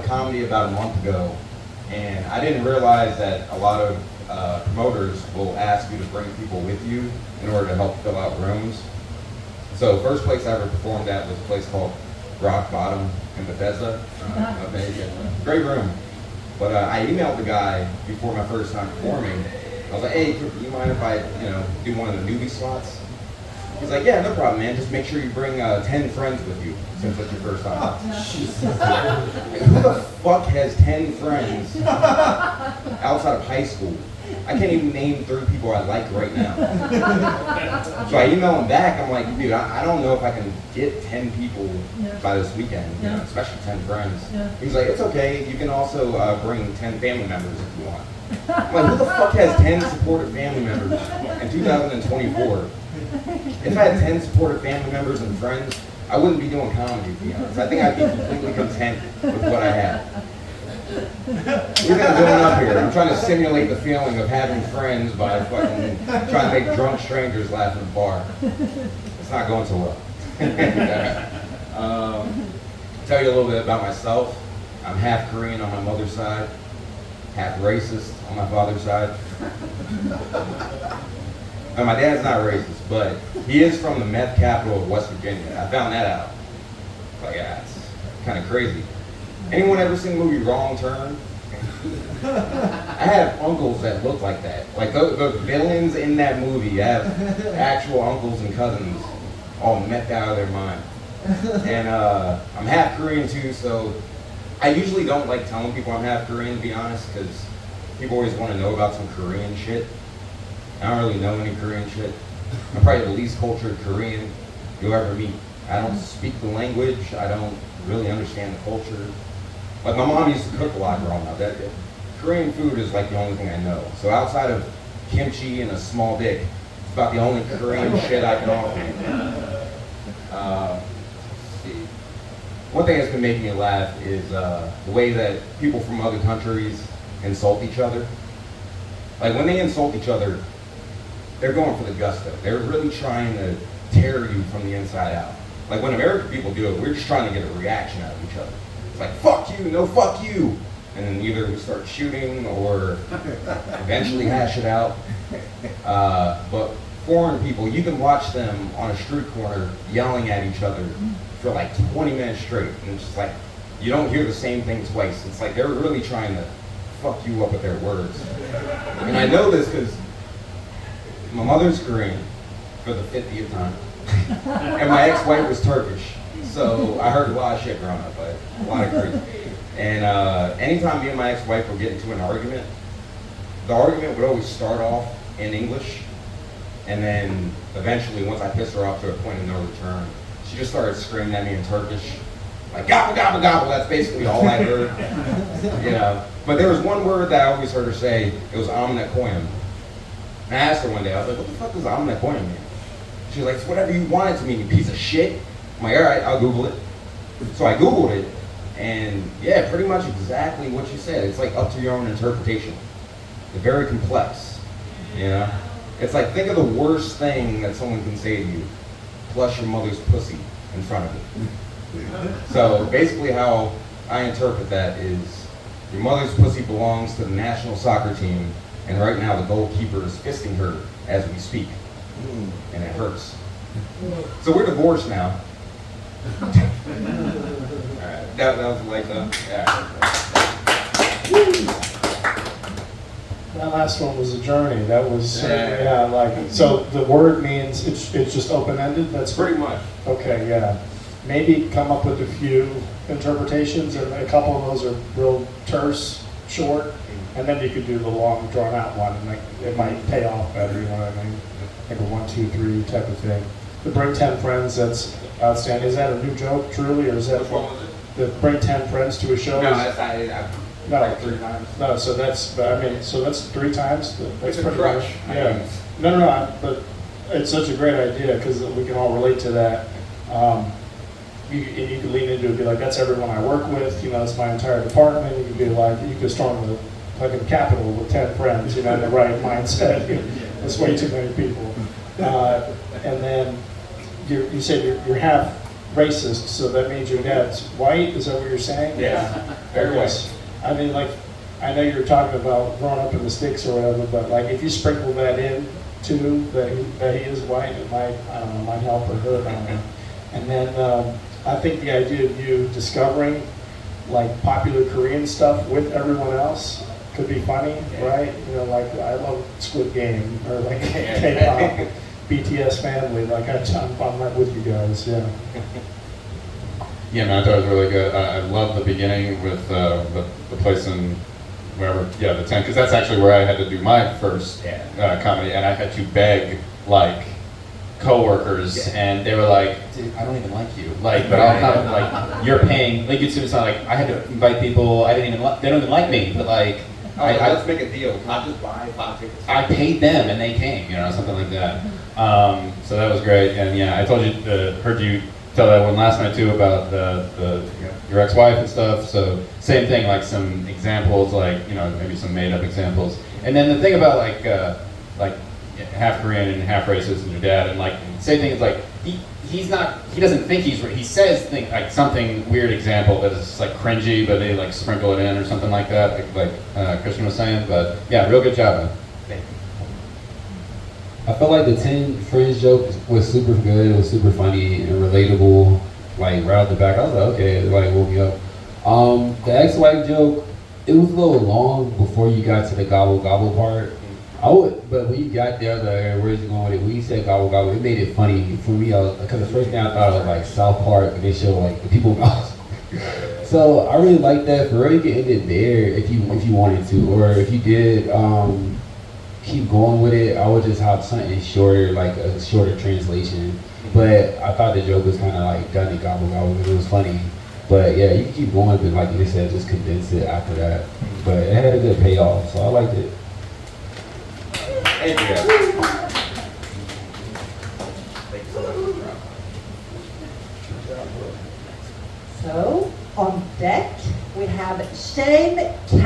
with comedy about a month ago, and I didn't realize that a lot of promoters will ask you to bring people with you in order to help fill out rooms. So first place I ever performed at was a place called Rock Bottom in Bethesda. Great room. But I emailed the guy before my first time performing. I was like, hey, do you mind if I, do one of the newbie slots? He's like, yeah, no problem, man. Just make sure you bring 10 friends with you, since it's your first time. Like, who the fuck has 10 friends outside of high school? I can't even name 3 people I like right now. So I email him back. I'm like, dude, I don't know if I can get 10 people by this weekend, especially 10 friends. He's like, it's okay. You can also bring 10 family members if you want. I'm like, who the fuck has 10 supportive family members in 2024? If I had 10 supportive family members and friends, I wouldn't be doing comedy, to be honest. I think I'd be completely content with what I have. We're not going up here. I'm trying to simulate the feeling of having friends by fucking trying to make drunk strangers laugh in a bar. It's not going so well. Tell you a little bit about myself. I'm half Korean on my mother's side, half racist on my father's side. And my dad's not racist, but he is from the meth capital of West Virginia. I found that out. Like, yeah, it's kind of crazy. Anyone ever seen the movie Wrong Turn? I have uncles that look like that. Like the villains in that movie have actual uncles and cousins all methed out of their mind. And I'm half Korean too, so I usually don't like telling people I'm half Korean, to be honest, because people always want to know about some Korean shit. I don't really know any Korean shit. I'm probably the least cultured Korean you'll ever meet. I don't speak the language. I don't really understand the culture. Like, my mom used to cook a lot growing up. Korean food is like the only thing I know. So outside of kimchi and a small dick, it's about the only Korean shit I can offer you. Let's see. One thing that's been making me laugh is the way that people from other countries insult each other. Like, when they insult each other, they're going for the gusto. They're really trying to tear you from the inside out. Like, when American people do it, we're just trying to get a reaction out of each other. It's like, fuck you, no fuck you. And then either we start shooting or eventually hash it out. But foreign people, you can watch them on a street corner yelling at each other for like 20 minutes straight. And it's just like, you don't hear the same thing twice. It's like they're really trying to fuck you up with their words. And I know this because my mother's Korean for the 50th time. And my ex-wife was Turkish. So I heard a lot of shit growing up, like, a lot of crazy. And anytime me and my ex-wife would get into an argument, the argument would always start off in English, and then eventually, once I pissed her off to a point of no return, she just started screaming at me in Turkish, like, gobble, gobble, gobble. That's basically all I heard. But there was one word that I always heard her say. It was amına koyayım. And I asked her one day, I was like, what the fuck does amına koyayım mean? She was like, it's whatever you want it to mean, you piece of shit. I'm like, all right, I'll Google it. So I Googled it, and yeah, pretty much exactly what you said. It's like up to your own interpretation. It's very complex, It's like, think of the worst thing that someone can say to you, plus your mother's pussy in front of you. So basically how I interpret that is, your mother's pussy belongs to the national soccer team, and right now the goalkeeper is fisting her as we speak, and it hurts. So we're divorced now. Alright, that was like That last one was a journey. That was so the word means it's just open-ended. That's pretty much. Okay, yeah. Maybe come up with a few interpretations, and a couple of those are real terse, short, and then you could do the long, drawn-out one, and it might pay off better. You know what I mean? Like a 1, 2, 3 type of thing. The bring 10 friends, that's outstanding. Is that a new joke, truly, or is that Which one was it? The bring 10 friends to a show? No, that's not it. I've like 3 times. No, so that's 3 times. That's It's a pretty crutch. good. Yeah. No, but it's such a great idea because we can all relate to that. You can lean into it and be like, that's everyone I work with. That's my entire department. You can be like, you could storm the fucking Capitol with 10 friends. In the right mindset. That's way too many people. And then you said you're half racist, so that means your dad's white, is that what you're saying? Yeah, very Yes. I mean, like, I know you were talking about growing up in the sticks or whatever, but like, if you sprinkle that in too, that he is white, it might, I don't know, might help or hurt, I don't know. And then, I think the idea of you discovering like popular Korean stuff with everyone else could be funny, right? You know, like I love Squid Game or like K-pop, BTS family. Like I'm right with you guys. Yeah. Yeah, man, I thought it was really good. I love the beginning with the place in wherever, yeah, the tent, because that's actually where I had to do my first comedy, and I had to beg like coworkers, and they were like, "Dude, I don't even like you." Like, but I'll come. Like, you're paying. Like, it's like I had to invite people. I didn't even. They don't even like me, but like, let's make a deal. Can I just buy 5 tickets? I paid them and they came. You know, something like that. So that was great. And yeah, I told you, heard you tell that one last night too about your ex-wife and stuff. So same thing, like some examples, like maybe some made-up examples. And then the thing about like half Korean and half racist and your dad, and like same thing is like he doesn't think he says like something weird example that is just like cringy, but they like sprinkle it in or something like that, like Christian was saying. But yeah, real good job, man. Thank you. I felt like the 10 friends joke was super good. It was super funny and relatable. Like right off the back, I was like, okay, it like woke me up. The ex-wife joke, it was a little long before you got to the gobble gobble part. But when you got there, like, where's you going with it? When you said gobble gobble, it made it funny for me. Because the first thing I thought of like South Park, and they show like the people mouths. So I really like that. For real, you can end it there if you wanted to, or if you did keep going with it, I would just have something shorter, like a shorter translation. But I thought the joke was kind of like done in gobble gobble. It was funny. But yeah, you can keep going, but like you said, just condense it after that. But it had a good payoff, so I liked it. Thank you. Thank you so much. So, on deck, we have Shane Cameron.